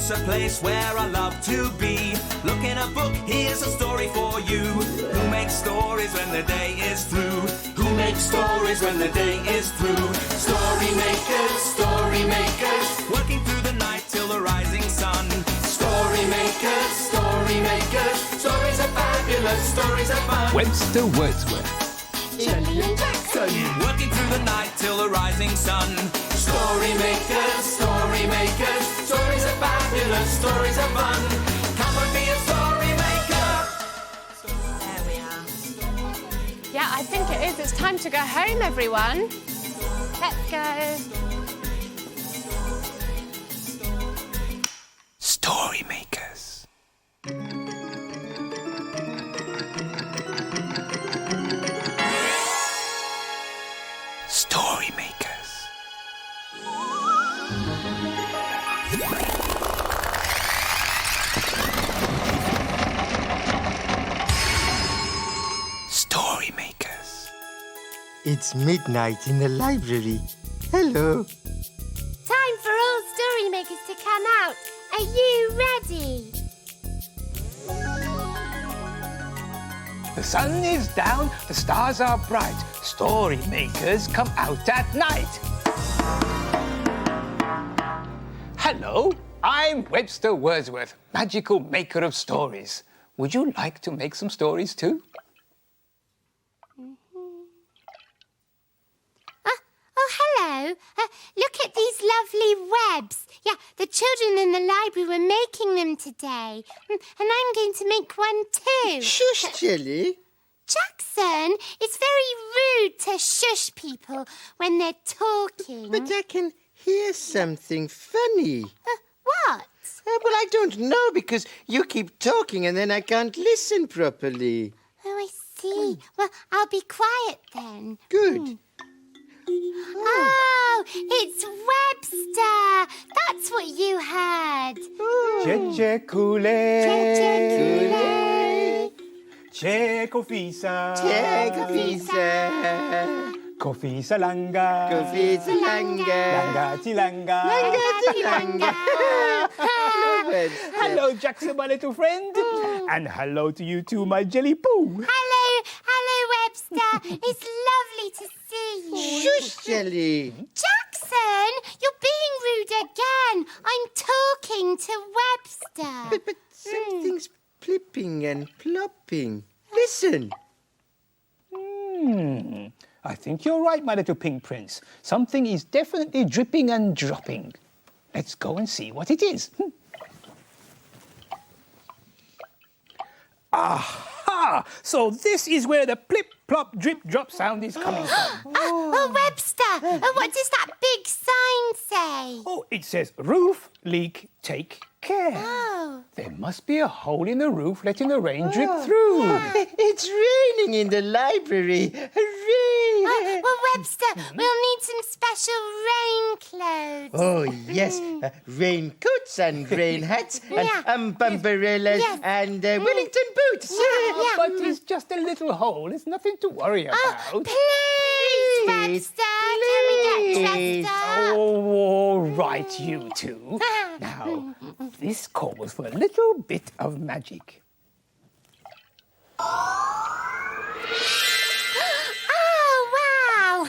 house, a place where I love to be. Look in a book, here's a story for you. Who makes stories when the day is through? Who makes stories when the day is through? Story makers, working through the night till the rising sun. Story makers, stories are fabulous, stories are fun. Webster Wordsworth. Jelly and Jackson. Working through the night till the rising sun. Story makers, stories are fabulous, stories are fun. Come and be a story maker. There we are. Yeah, I think it is. It's time to go home, everyone. Let's go. Story makers. Story makers. Story makers. It's midnight in the library. Hello. Time for all story makers to come out. Are you ready? The sun is down, the stars are bright. Story makers come out at night. Hello, I'm Webster Wordsworth, magical maker of stories. Would you like to make some stories too? Oh, hello. Look at these lovely webs. Yeah, the children in the library were making them today. And I'm going to make one too. Shush, Jelly. Jackson, it's very rude to shush people when they're talking. But I can hear something funny. What? Well, I don't know because you keep talking and then I can't listen properly. Oh, I see. Well, I'll be quiet then. Good. Oh, it's Webster. That's what you heard. Cece kule, Kule. ce kofisa, Kofisa. kofisa langa, Kofisa langa. langa ti langa. Langa. Hello, Webster. Hello, Jackson, my little friend, and hello to you too, my jelly poo. Hello, Webster. It's lovely to see you. Shush, Jelly. Jackson, you're being rude again. I'm talking to Webster. But something's plipping and plopping. Listen. I think you're right, my little pink prince. Something is definitely dripping and dropping. Let's go and see what it is. Aha! So this is where the plip, plop, drip, drop sound is coming from. Webster, what does that big sign say? Oh, it says roof leak, take care. Oh. There must be a hole in the roof letting the rain drip through. It's raining in the library. Hooray! Well, Webster, we'll need some special rain clothes. Oh, yes. Raincoats and rain hats and Yeah. umbrellas Yes. and Wellington boots. Yeah. But it's just a little hole. It's nothing to worry about. Please, Webster, can we get dressed up? Oh, all right, you two. Now, this calls for a little bit of magic. Oh, wow.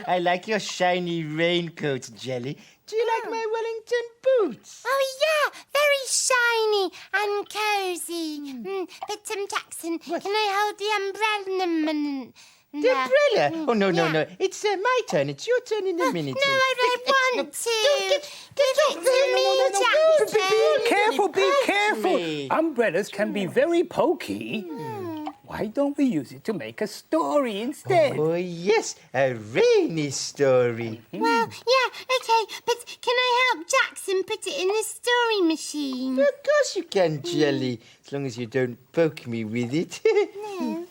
I like your shiny raincoat, Jelly. Do you like my Wellington boots? Oh, yeah, very shiny and cosy. But, Jackson, can I hold the umbrella? The umbrella? Oh, no. It's my turn. It's your turn in a minute. No, I don't want to. Give it to me, Jackson. Be careful. me. Umbrellas can be very pokey. Why don't we use it to make a story instead? Oh, yes, a rainy story. Well, yeah, okay, but can I help Jackson put it in the story machine? Of course you can, Jelly, as long as you don't poke me with it. No.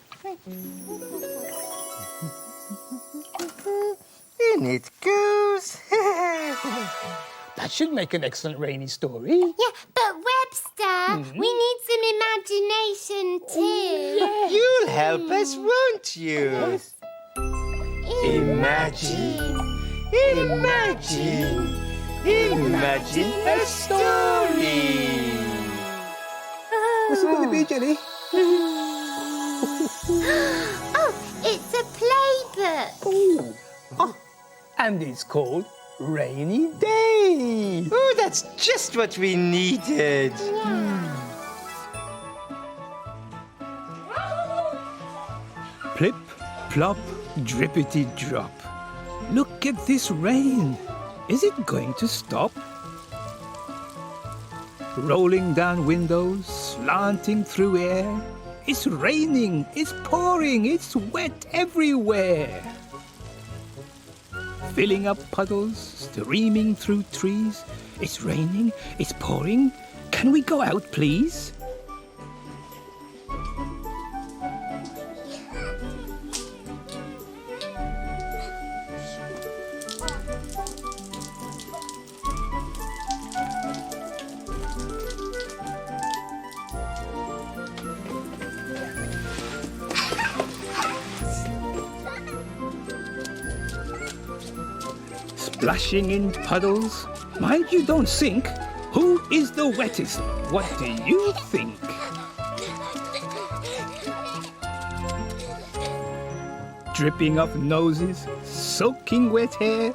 In it goes. That should make an excellent rainy story. Yeah, but Webster, we need some imagination too. You'll help us, won't you? Imagine. Imagine a story. What's it going to be, Jelly? Oh, it's a playbook. Oh, and it's called Rainy Day. Oh, that's just what we needed. Plip, plop, drippity drop. Look at this rain. Is it going to stop? Rolling down windows, slanting through air. It's raining, it's pouring, it's wet everywhere. Filling up puddles, streaming through trees. It's raining, it's pouring. Can we go out, please? Splashing in puddles. Mind you don't sink. Who is the wettest? What do you think? Dripping up noses, soaking wet hair,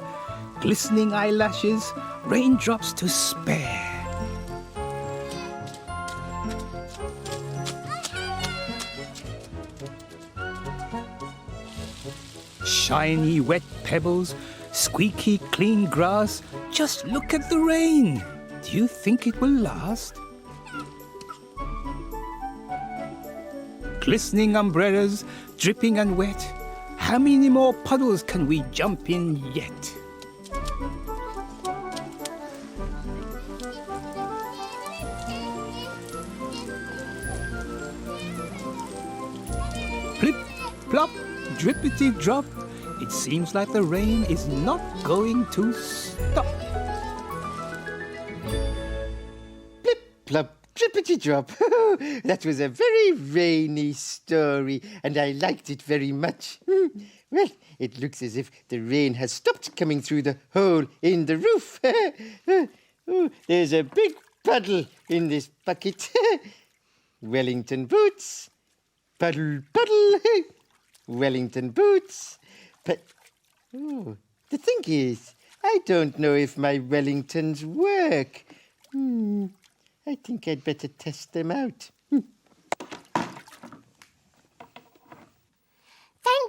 glistening eyelashes, raindrops to spare. Shiny wet pebbles, squeaky clean grass. Just look at the rain. Do you think it will last? Glistening umbrellas, dripping and wet. How many more puddles can we jump in yet? Plip, plop, drippity drop. It seems like the rain is not going to stop. Plip, plop, drippity drop. That was a very rainy story, and I liked it very much. Well, it looks as if the rain has stopped coming through the hole in the roof. Oh, there's a big puddle in this bucket. Wellington boots. Puddle, puddle. Wellington boots. But, oh, the thing is, I don't know if my Wellingtons work. I think I'd better test them out. Thank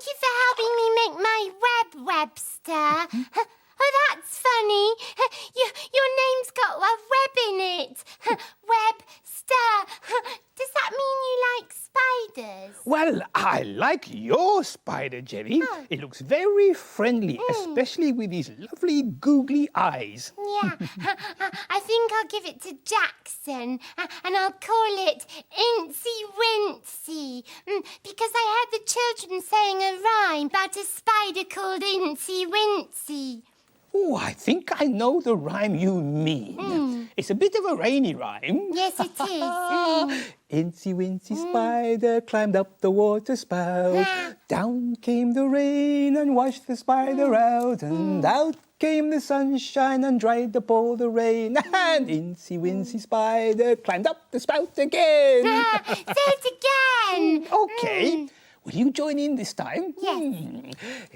you for helping me make my web, Webster. Oh, that's funny. Your name's got a web in it. Webster. Does that mean you like spiders? Well, I like your spider, Jelly. It looks very friendly, especially with these lovely googly eyes. Yeah. I think I'll give it to Jackson, and I'll call it Incy Wincy, because I heard the children saying a rhyme about a spider called Incy Wincy. Oh, I think I know the rhyme you mean. It's a bit of a rainy rhyme. Yes, it is. Incy Wincy Spider climbed up the water spout. Down came the rain and washed the spider out. And out came the sunshine and dried up all the rain. And Incy Wincy Spider climbed up the spout again. Say it again. Okay. Will you join in this time? Yes.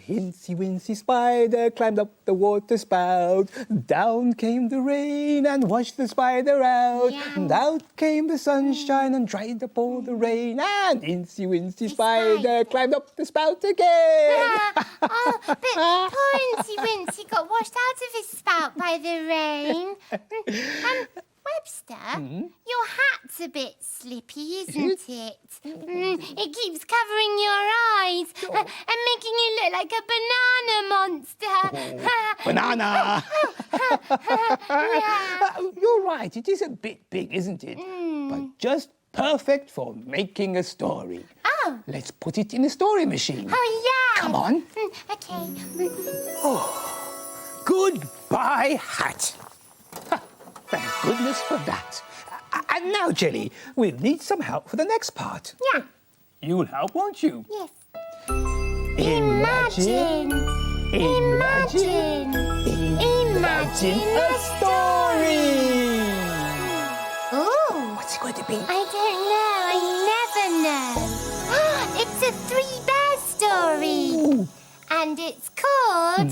Incy Wincy Spider climbed up the water spout. Down came the rain and washed the spider out. Yeah. And out came the sunshine and dried up all the rain. And Incy Wincy Spider climbed up the spout again. Oh, but poor Incy Wincy got washed out of his spout by the rain. Webster, your hat's a bit slippy, isn't it? It keeps covering your eyes and making you look like a banana monster. Banana! You're right, it is a bit big, isn't it? But just perfect for making a story. Oh. Let's put it in a story machine. Oh, yeah. Come on. Okay. Goodbye, hat. Thank goodness for that. And now, Jelly, we'll need some help for the next part. Yeah. You'll help, won't you? Yes. Imagine Imagine a story. Oh, What's it going to be? I don't know. I never know. It's a three-bear story. Ooh. And it's called...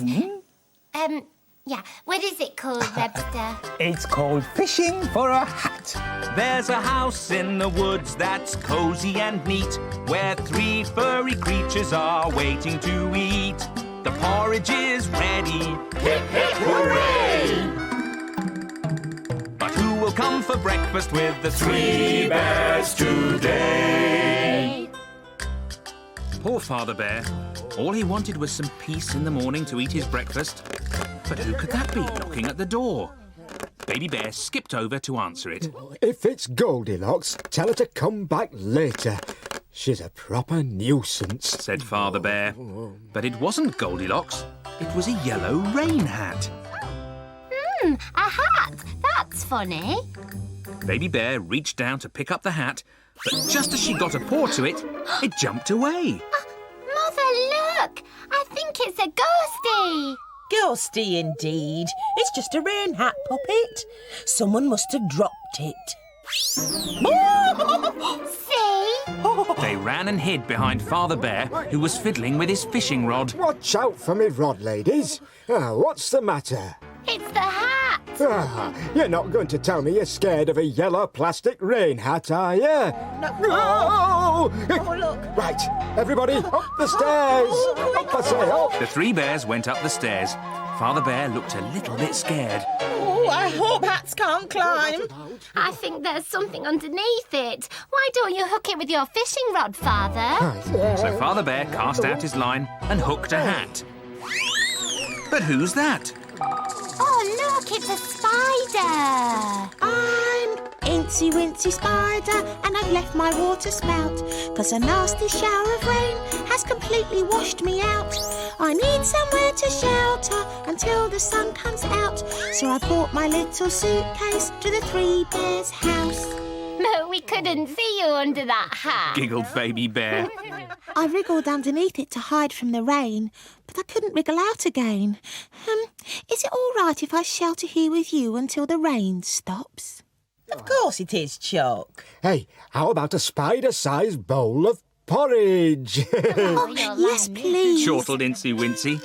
yeah, what is it called, Webster? It's called Fishing for a Hat. There's a house in the woods that's cozy and neat, where three furry creatures are waiting to eat. The porridge is ready. Hip, hip, hooray! But who will come for breakfast with the three bears today? Poor Father Bear. All he wanted was some peace in the morning to eat his breakfast. But who could that be knocking at the door? Baby Bear skipped over to answer it. If it's Goldilocks, tell her to come back later. She's a proper nuisance. Said Father Bear. But it wasn't Goldilocks. It was a yellow rain hat. A hat. That's funny. Baby Bear reached down to pick up the hat, but just as she got a paw to it, it jumped away. Mother, look. I think it's a ghostie. Ghosty indeed. It's just a rain hat puppet. Someone must have dropped it. See? They ran and hid behind Father Bear, who was fiddling with his fishing rod. Watch out for me rod, ladies. What's the matter? It's the hat. You're not going to tell me you're scared of a yellow plastic rain hat, are you? No. Oh, look. Right, everybody, up the stairs. Up I say, up. The three bears went up the stairs. Father Bear looked a little bit scared. Oh, I hope hats can't climb. I think there's something underneath it. Why don't you hook it with your fishing rod, Father? So Father Bear cast out his line and hooked a hat. But who's that? Oh, look, it's a spider. I'm Incy Wincy Spider, and I've left my water spout, 'cause a nasty shower of rain has completely washed me out. I need somewhere to shelter until the sun comes out, so I brought my little suitcase to the three bears' house. But we couldn't see you under that hat. Giggled Baby Bear. I wriggled underneath it to hide from the rain, but I couldn't wriggle out again. Is it all right if I shelter here with you until the rain stops? Of course it is, Chuck. Hey, how about a spider-sized bowl of porridge? Yes, please. Chortled Incy Wincy.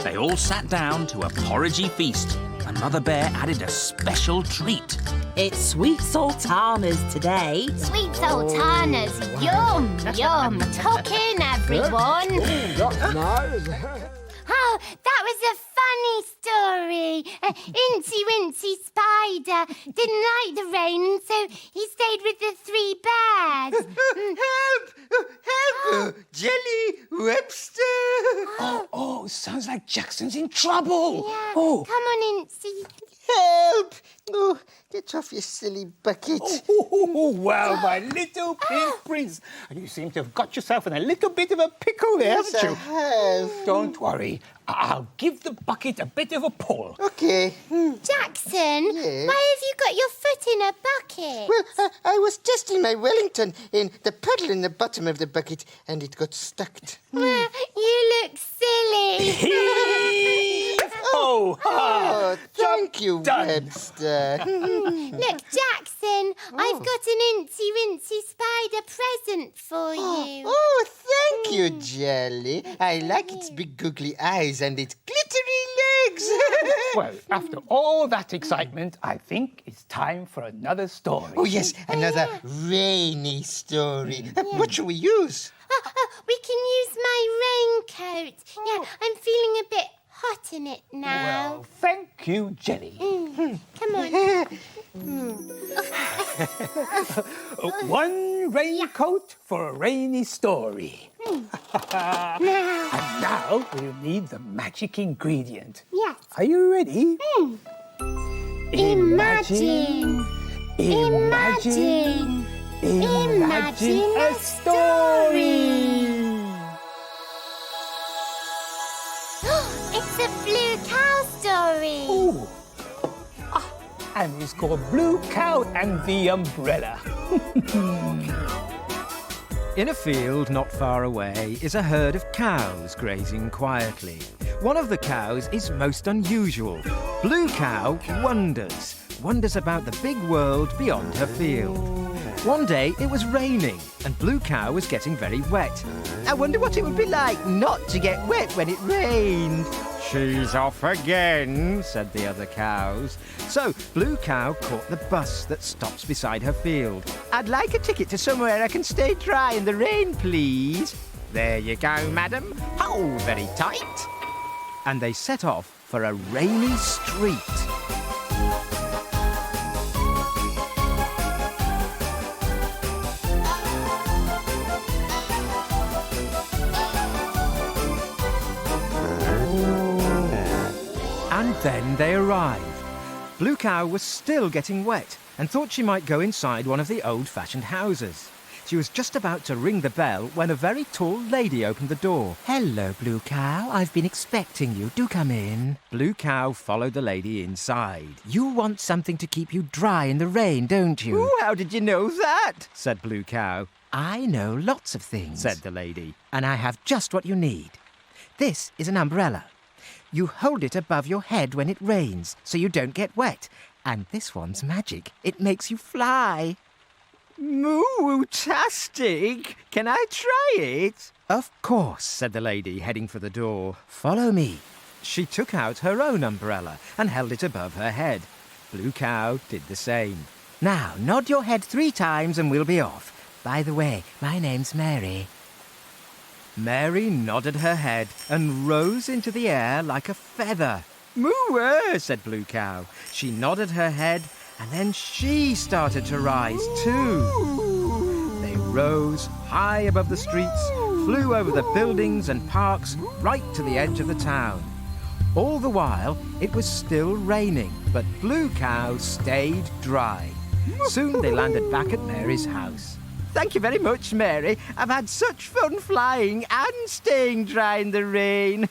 They all sat down to a porridgy feast, and Mother Bear added a special treat. It's sweet sultanas today. Sweet sultanas. Yum, yum. Tuck in, everyone. That's nice. Oh, that was a funny story. Incy Wincy Spider didn't like the rain, so he stayed with the three bears. Help! Help! Jelly! Webster! Oh, sounds like Jackson's in trouble. Yeah. Oh. Come on, Incy. Help! Oh, get off your silly bucket. Oh, well, my little pink prince. And you seem to have got yourself in a little bit of a pickle there, Yes, haven't I you? have. Don't worry. I'll give the bucket a bit of a pull. Okay. Jackson, Yes? why have you got your foot in a bucket? Well, I was testing my Wellington in the puddle in the bottom of the bucket, and it got stuck. You look silly. Oh, Oh, thank you, done. Webster. Look, Jackson, I've got an Incy Wincy Spider present for you. Oh, thank you, Jelly. I like its big googly eyes and its glittery legs. well, after all that excitement, I think it's time for another story. Oh, yes, another rainy story. What shall we use? We can use my raincoat. Yeah, I'm feeling a bit hot in it now. Well, thank you, Jelly. Come on. One raincoat for a rainy story. And now we'll need the magic ingredient. Yes. Are you ready? Imagine. Imagine. Imagine a story. It's a blue cow story. Ooh. and it's called Blue Cow and the Umbrella. In a field not far away is a herd of cows grazing quietly. One of the cows is most unusual. Blue Cow wonders about the big world beyond her field. One day it was raining and Blue Cow was getting very wet. I wonder what it would be like not to get wet when it rained. She's off again, said the other cows. So Blue Cow caught the bus that stops beside her field. I'd like a ticket to somewhere I can stay dry in the rain, please. There you go, madam. Hold very tight. And they set off for a rainy street. And then they arrived. Blue Cow was still getting wet and thought she might go inside one of the old-fashioned houses. She was just about to ring the bell when a very tall lady opened the door. Hello, Blue Cow. I've been expecting you. Do come in. Blue Cow followed the lady inside. You want something to keep you dry in the rain, don't you? Ooh, how did you know that? Said Blue Cow. I know lots of things, said the lady. And I have just what you need. This is an umbrella. You hold it above your head when it rains, so you don't get wet. And this one's magic. It makes you fly. Moo-tastic! Can I try it? Of course, said the lady, heading for the door. Follow me. She took out her own umbrella and held it above her head. Blue Cow did the same. Now, nod your head 3 times and we'll be off. By the way, my name's Mary. Mary nodded her head and rose into the air like a feather. Moo-er, said Blue Cow. She nodded her head and then she started to rise too. They rose high above the streets, flew over the buildings and parks right to the edge of the town. All the while, it was still raining, but Blue Cow stayed dry. Soon they landed back at Mary's house. Thank you very much, Mary. I've had such fun flying and staying dry in the rain.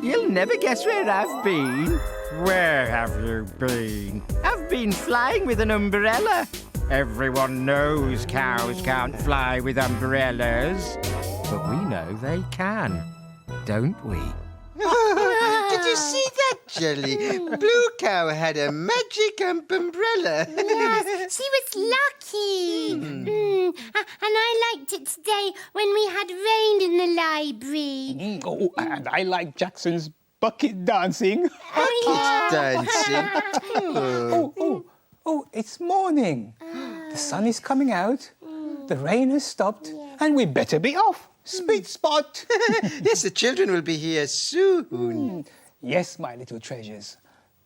You'll never guess where I've been. Where have you been? I've been flying with an umbrella. Everyone knows cows can't fly with umbrellas. But we know they can, don't we? Did you see that, Jelly? Blue Cow had a magic umbrella. Yes, she was lucky. And I liked it today when we had rain in the library. Oh, and I like Jackson's bucket dancing. Dancing. Oh, it's morning. The sun is coming out. The rain has stopped, and we better be off. Spit spot. Yes, the children will be here soon. Yes, my little treasures.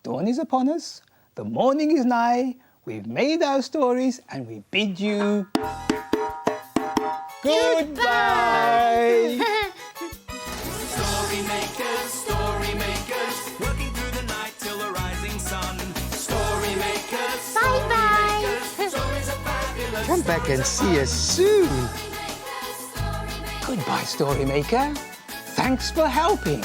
Dawn is upon us. The morning is nigh. We've made our stories, and we bid you goodbye. Story makers, working through the night till the rising sun. Story makers, Bye-bye. stories are fabulous. Come back and see us soon. Goodbye, Story Maker. Thanks for helping.